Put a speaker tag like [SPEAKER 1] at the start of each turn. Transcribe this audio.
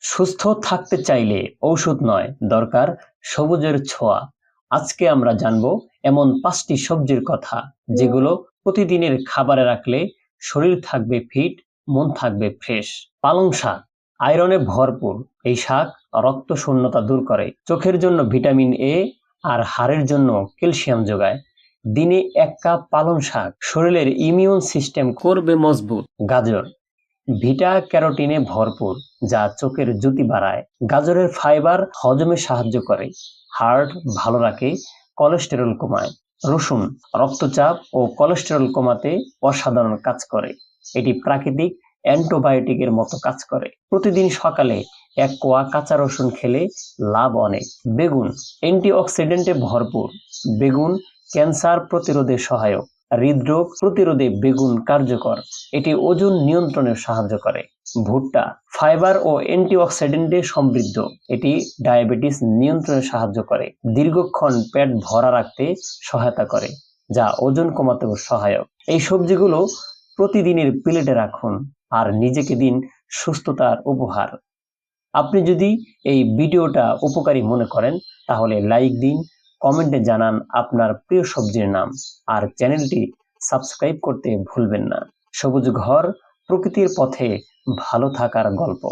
[SPEAKER 1] সুস্থ থাকতে চাইলে ঔষধ নয়, দরকার সবুজের ছোঁয়া। আজকে আমরা জানবো এমন 5টি সবজির কথা যেগুলো প্রতিদিনের খাবারে রাখলে শরীর থাকবে ফিট, মন থাকবে ফ্রেশ। পালং শাক আয়রনে ভরপুর। এই শাক রক্ত শূন্যতা দূর করে, চোখের জন্য ভিটামিন এ আর হাড়ের জন্য ক্যালসিয়াম যোগায়। দিনে 1 কাপ পালং শাক শরীরের ইমিউন সিস্টেম করবে মজবুত। গাজর ভিটা ক্যারোটিনে ভরপুর, যা চোখের জ্যোতি বাড়ায়। গাজরের ফাইবার হজমে সাহায্য করে, হার্ট ভালো রাখে, কোলেস্টেরল কমায়। রসুন রক্তচাপ ও কোলেস্টেরল কমাতে অসাধারণ কাজ করে। এটি প্রাকৃতিক অ্যান্টিবায়োটিকের মতো কাজ করে। প্রতিদিন সকালে 1 কোয়া কাঁচা রসুন খেলে লাভ অনেক। বেগুন অ্যান্টিঅক্সিডেন্টে ভরপুর। বেগুন ক্যান্সার প্রতিরোধে সহায়ক। হৃদরোগ প্রতিরোধে বেগুন কার্যকর, এটি ওজন নিয়ন্ত্রণে সাহায্য করে। ভুট্টা ফাইবার ও অ্যান্টিঅক্সিডেন্টে সমৃদ্ধ, এটি ডায়াবেটিস নিয়ন্ত্রণে সাহায্য করে। দীর্ঘক্ষণ পেট ভরা রাখতে সহায়তা করে, যা ওজন কমাতেও সহায়ক। এই সবজিগুলো প্রতিদিনের প্লেটে রাখুন আর নিজেকে দিন সুস্থতার উপহার। আপনি যদি এই ভিডিওটা উপকারী মনে করেন তাহলে লাইক দিন, কমেন্টে জানান আপনার প্রিয় সবজির নাম, আর চ্যানেলটি সাবস্ক্রাইব করতে ভুলবেন না। সবুজ ঘর, প্রকৃতির পথে ভালো থাকার গল্প।